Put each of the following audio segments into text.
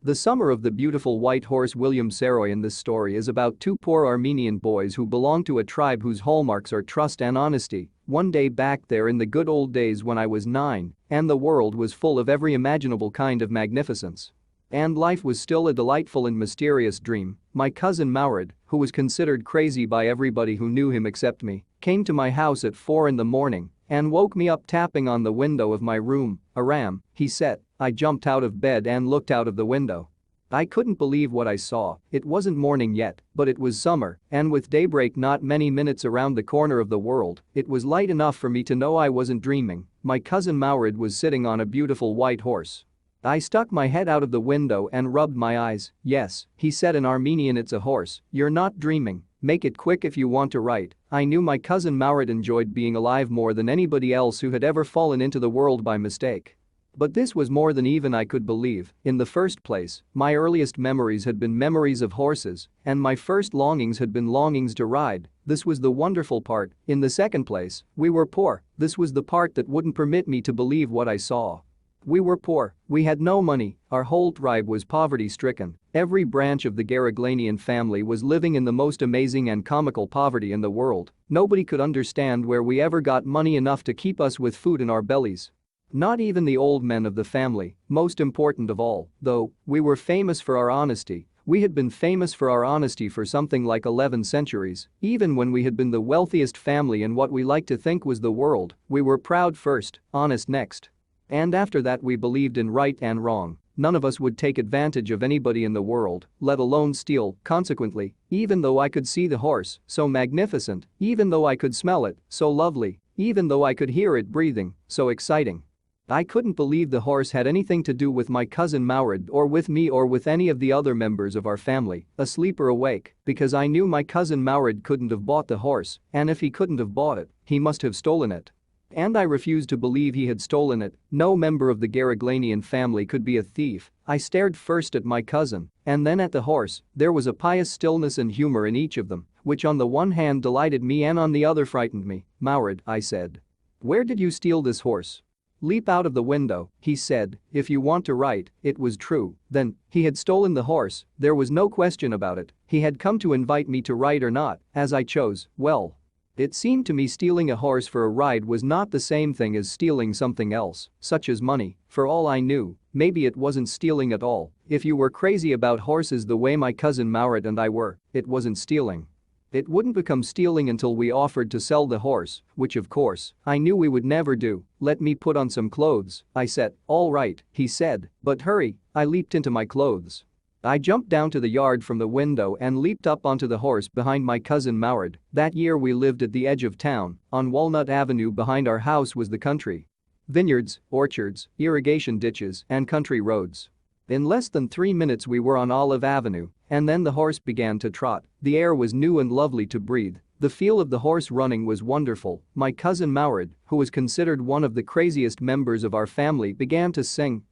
The summer of the beautiful white horse William Saroy in this story is about two poor Armenian boys who belong to a tribe whose hallmarks are trust and honesty. One day back there in the good old days when I was 9, and the world was full of every imaginable kind of magnificence. And life was still a delightful and mysterious dream. My cousin Maurid, who was considered crazy by everybody who knew him except me, came to my house at 4 in the morning and woke me up tapping on the window of my room. "Aram," he said. I jumped out of bed and looked out of the window. I couldn't believe what I saw. It wasn't morning yet, but it was summer, and with daybreak not many minutes around the corner of the world, it was light enough for me to know I wasn't dreaming. My cousin Maurid was sitting on a beautiful white horse. I stuck my head out of the window and rubbed my eyes. "Yes," he said in Armenian, "it's a horse. You're not dreaming. Make it quick if you want to write." I knew my cousin Maurid enjoyed being alive more than anybody else who had ever fallen into the world by mistake. But this was more than even I could believe. In the first place, my earliest memories had been memories of horses, and my first longings had been longings to ride. This was the wonderful part. In the second place, we were poor. This was the part that wouldn't permit me to believe what I saw. We were poor. We had no money. Our whole tribe was poverty-stricken. Every branch of the Garaglanian family was living in the most amazing and comical poverty in the world. Nobody could understand where we ever got money enough to keep us with food in our bellies. Not even the old men of the family. Most important of all, though, we were famous for our honesty. We had been famous for our honesty for something like 11 centuries. Even when we had been the wealthiest family in what we liked to think was the world, we were proud first, honest next. And after that we believed in right and wrong. None of us would take advantage of anybody in the world, let alone steal. Consequently, even though I could see the horse, so magnificent, even though I could smell it, so lovely, even though I could hear it breathing, so exciting, I couldn't believe the horse had anything to do with my cousin Maurid or with me or with any of the other members of our family, asleep or awake, because I knew my cousin Maurid couldn't have bought the horse, and if he couldn't have bought it, he must have stolen it. And I refused to believe he had stolen it. No member of the Garaglanian family could be a thief. I stared first at my cousin and then at the horse. There was a pious stillness and humor in each of them, which on the one hand delighted me and on the other frightened me. "Maurid," I said, "where did you steal this horse?" "Leap out of the window," he said, "if you want to write." It was true. Then, he had stolen the horse. There was no question about it. He had come to invite me to write or not, as I chose. Well, it seemed to me stealing a horse for a ride was not the same thing as stealing something else, such as money. For all I knew, maybe it wasn't stealing at all. If you were crazy about horses the way my cousin Maurid and I were, it wasn't stealing. It wouldn't become stealing until we offered to sell the horse, which of course, I knew we would never do. "Let me put on some clothes," I said. "All right," he said, "but hurry." I leaped into my clothes. I jumped down to the yard from the window and leaped up onto the horse behind my cousin Maurid. That year we lived at the edge of town. On Walnut Avenue behind our house was the country. Vineyards, orchards, irrigation ditches, and country roads. In less than 3 minutes we were on Olive Avenue, and then the horse began to trot. The air was new and lovely to breathe. The feel of the horse running was wonderful. My cousin Maurid, who was considered one of the craziest members of our family, began to sing.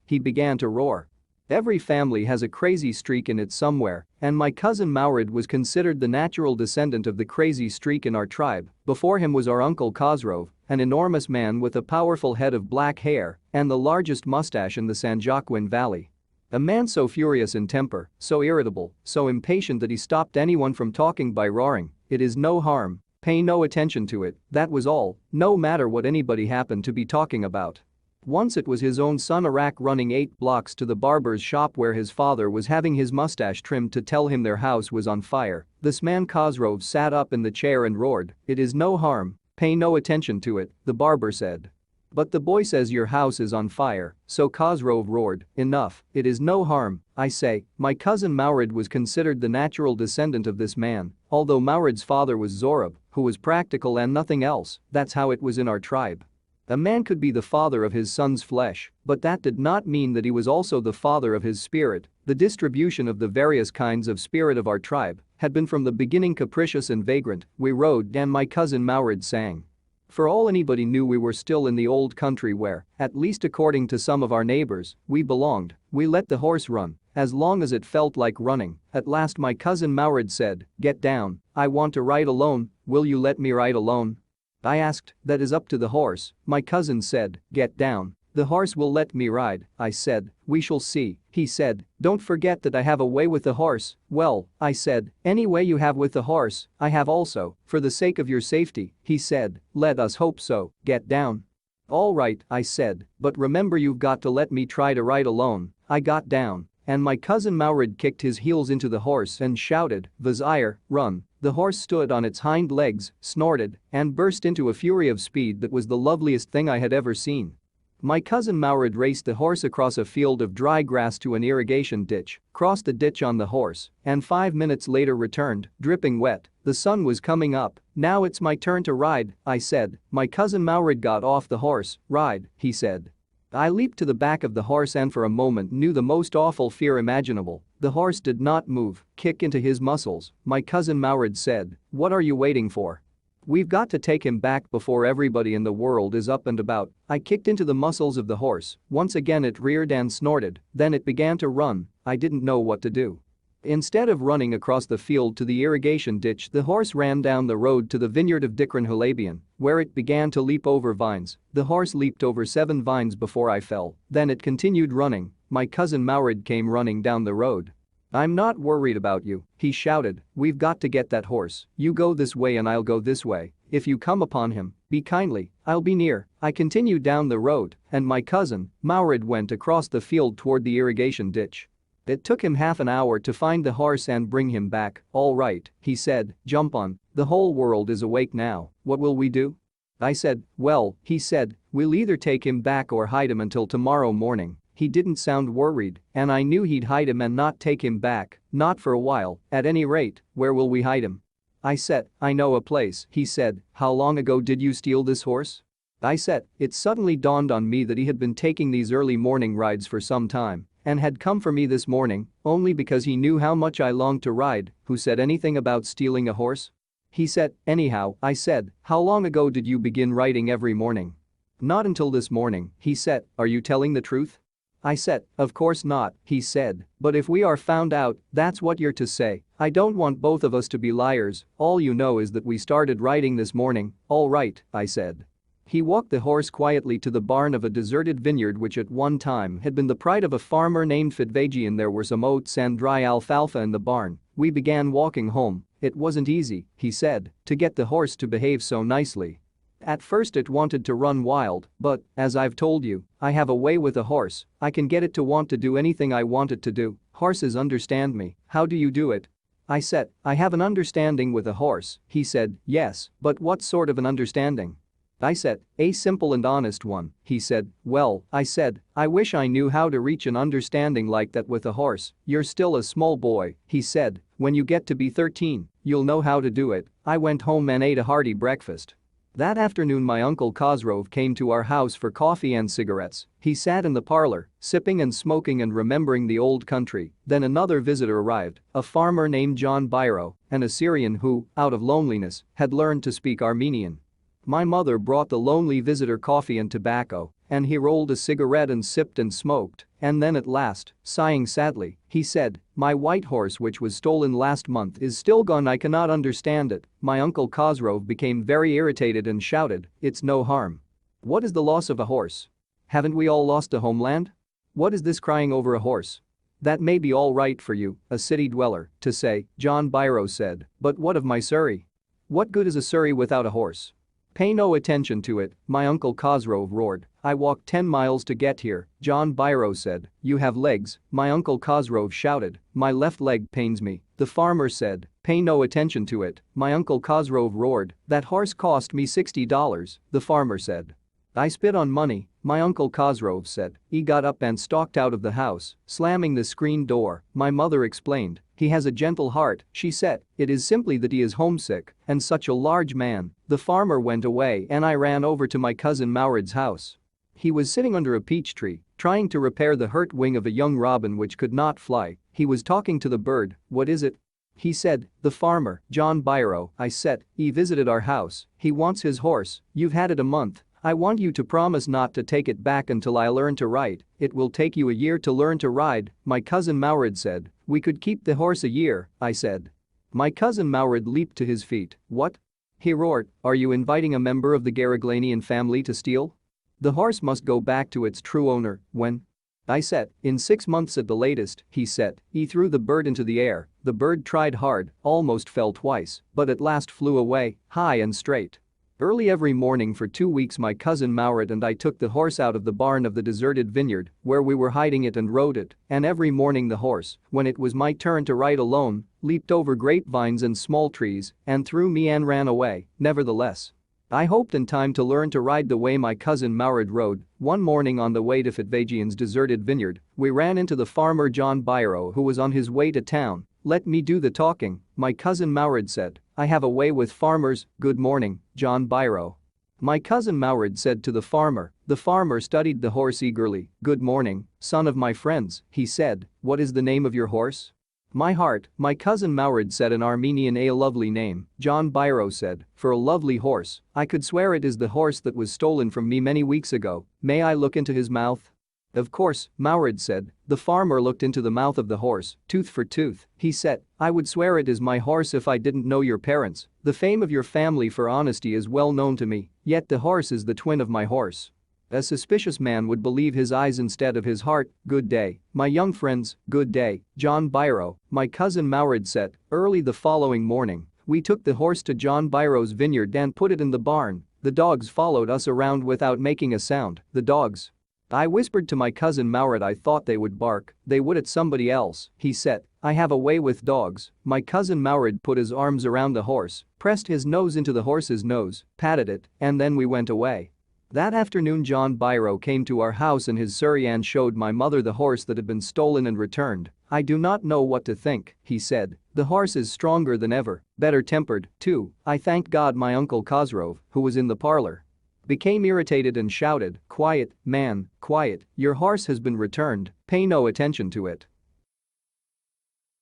He began to roar. Every family has a crazy streak in it somewhere, and my cousin Maurid was considered the natural descendant of the crazy streak in our tribe. Before him was our uncle Khosrov, an enormous man with a powerful head of black hair and the largest mustache in the San Joaquin Valley. A man so furious in temper, so irritable, so impatient that he stopped anyone from talking by roaring, "It is no harm. Pay no attention to it." That was all, no matter what anybody happened to be talking about. Once it was his own son Arak running 8 blocks to the barber's shop where his father was having his mustache trimmed to tell him their house was on fire. This man Khosrov sat up in the chair and roared, "It is no harm. Pay no attention to it," the barber said. "But the boy says your house is on fire," so Khosrov roared, "Enough, it is no harm, I say." My cousin Maurid was considered the natural descendant of this man, although Maurid's father was Zorab, who was practical and nothing else. That's how it was in our tribe. A man could be the father of his son's flesh, but that did not mean that he was also the father of his spirit. The distribution of the various kinds of spirit of our tribe had been from the beginning capricious and vagrant. We rode and my cousin Maurid sang. For all anybody knew, we were still in the old country where, at least according to some of our neighbors, we belonged. We let the horse run as long as it felt like running. At last my cousin Maurid said, "Get down, I want to ride alone. Will you let me ride alone?" I asked. "That is up to the horse," my cousin said. "Get down." "The horse will let me ride," I said. "We shall see," he said. "Don't forget that I have a way with the horse." "Well," I said, "any way you have with the horse, I have also, for the sake of your safety," he said. "Let us hope so. Get down." "All right," I said, "but remember you've got to let me try to ride alone." I got down, and my cousin Maurid kicked his heels into the horse and shouted, "Vizir, run." The horse stood on its hind legs, snorted, and burst into a fury of speed that was the loveliest thing I had ever seen. My cousin Maurid raced the horse across a field of dry grass to an irrigation ditch, crossed the ditch on the horse, and 5 minutes later returned, dripping wet. The sun was coming up. "Now it's my turn to ride," I said. My cousin Maurid got off the horse. "Ride," he said. I leaped to the back of the horse and for a moment knew the most awful fear imaginable. The horse did not move, kick into his muscles. My cousin Maurid said, "What are you waiting for? We've got to take him back before everybody in the world is up and about." I kicked into the muscles of the horse. Once again it reared and snorted, then it began to run. I didn't know what to do. Instead of running across the field to the irrigation ditch, the horse ran down the road to the vineyard of Dikran Halabian, where it began to leap over vines. The horse leaped over 7 vines before I fell, then it continued running. My cousin Maurid came running down the road. "I'm not worried about you," he shouted. "We've got to get that horse. You go this way and I'll go this way. If you come upon him, be kindly, I'll be near." I continued down the road, and my cousin, Maurid, went across the field toward the irrigation ditch. It took him half an hour to find the horse and bring him back. "All right," he said, "jump on. The whole world is awake now. What will we do?" I said, "Well," he said, "we'll either take him back or hide him until tomorrow morning." He didn't sound worried, and I knew he'd hide him and not take him back, not for a while. "At any rate, where will we hide him?" I said, "I know a place," he said. "How long ago did you steal this horse?" I said. It suddenly dawned on me that he had been taking these early morning rides for some time and had come for me this morning only because he knew how much I longed to ride. "Who said anything about stealing a horse?" He said. "Anyhow," I said, "how long ago did you begin riding every morning?" "Not until this morning," he said. "Are you telling the truth?" I said, "Of course not," he said, "but if we are found out, that's what you're to say. I don't want both of us to be liars. All you know is that we started riding this morning." "All right," I said. He walked the horse quietly to the barn of a deserted vineyard which at one time had been the pride of a farmer named Phod, and there were some oats and dry alfalfa in the barn. We began walking home. "It wasn't easy," he said, "to get the horse to behave so nicely. At first it wanted to run wild, but, as I've told you, I have a way with a horse. I can get it to want to do anything I want it to do. Horses understand me." "How do you do it?" I said. "I have an understanding with a horse." He said, "Yes, but what sort of an understanding?" I said, "A simple and honest one." He said, "Well," I said, "I wish I knew how to reach an understanding like that with a horse." "You're still a small boy," he said. "When you get to be 13, you'll know how to do it." I went home and ate a hearty breakfast. That afternoon my uncle Khosrov came to our house for coffee and cigarettes. He sat in the parlor, sipping and smoking and remembering the old country. Then another visitor arrived, a farmer named John Biro, an Assyrian who, out of loneliness, had learned to speak Armenian. My mother brought the lonely visitor coffee and tobacco, and he rolled a cigarette and sipped and smoked, and then at last, sighing sadly, he said, "My white horse which was stolen last month is still gone. I cannot understand it." My uncle Khosrov became very irritated and shouted, "It's no harm. What is the loss of a horse? Haven't we all lost a homeland? What is this crying over a horse? That may be all right for you, a city dweller, to say," John Biro said, "but what of my Surrey? What good is a Surrey without a horse? Pay no attention to it," my uncle Khosrov roared. "I walked 10 miles to get here," John Biro said. "You have legs," my uncle Khosrov shouted. "My left leg pains me," the farmer said. "Pay no attention to it," my uncle Khosrov roared. "That horse cost me $60, the farmer said. "I spit on money," my uncle Khosrov said. He got up and stalked out of the house, slamming the screen door. My mother explained. "He has a gentle heart," she said. "It is simply that he is homesick, and such a large man." The farmer went away and I ran over to my cousin Maurid's house. He was sitting under a peach tree, trying to repair the hurt wing of a young robin which could not fly. He was talking to the bird. "What is it?" he said. "The farmer, John Biro," I said. "He visited our house. He wants his horse. You've had it a month. I want you to promise not to take it back until I learn to ride." "It will take you a year to learn to ride," my cousin Maurid said. "We could keep the horse a year," I said. My cousin Maurid leaped to his feet. "What?" he roared. "Are you inviting a member of the Garaglanian family to steal?" The horse must go back to its true owner. When? I said, in 6 months at the latest, he said. He threw the bird into the air. The bird tried hard, almost fell twice, but at last flew away, high and straight. Early every morning for 2 weeks my cousin Maurit and I took the horse out of the barn of the deserted vineyard where we were hiding it and rode it, and every morning the horse, when it was my turn to ride alone, leaped over grapevines and small trees and through me and ran away. Nevertheless, I hoped in time to learn to ride the way my cousin Maurit rode. One morning on the way to Phod deserted vineyard, we ran into the farmer John Byro who was on his way to town. "Let me do the talking," my cousin Maurit said. "I have a way with farmers." "Good morning, John Byro," my cousin Maurit said to the farmer. The farmer studied the horse eagerly. "Good morning, son of my friends," he said. "What is the name of your horse?" "My heart," my cousin Maurit said. "An Armenian, a lovely name," John Byro said. "For a lovely horse, I could swear it is the horse that was stolen from me many weeks ago. May I look into his mouth?" "Of course," Maurit said. The farmer looked into the mouth of the horse. "Tooth for tooth," he said. "I would swear it is my horse if I didn't know your parents. The fame of your family for honesty is well known to me, yet the horse is the twin of my horse. A suspicious man would believe his eyes instead of his heart." "Good day, my young friends." "Good day, John Byro," my cousin Maurit said. Early the following morning, we took the horse to John Byro's vineyard and put it in the barn. The dogs followed us around without making a sound. The dogs. I whispered to my cousin Maurit I thought they would bark. "They would at somebody else," he said. "I have a way with dogs." My cousin Maurit put his arms around the horse, pressed his nose into the horse's nose, patted it, and then we went away. That afternoon John Byro came to our house in his surrey and showed my mother the horse that had been stolen and returned. "I do not know what to think," he said. "The horse is stronger than ever, better tempered, too." I thanked God. My uncle Khosrov, who was in the parlor, became irritated and shouted, "Quiet, man, quiet, your horse has been returned, pay no attention to it."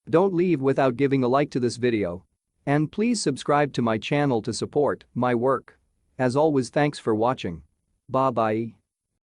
Don't leave without giving a like to this video. And please subscribe to my channel to support my work. As always, thanks for watching. Bye bye.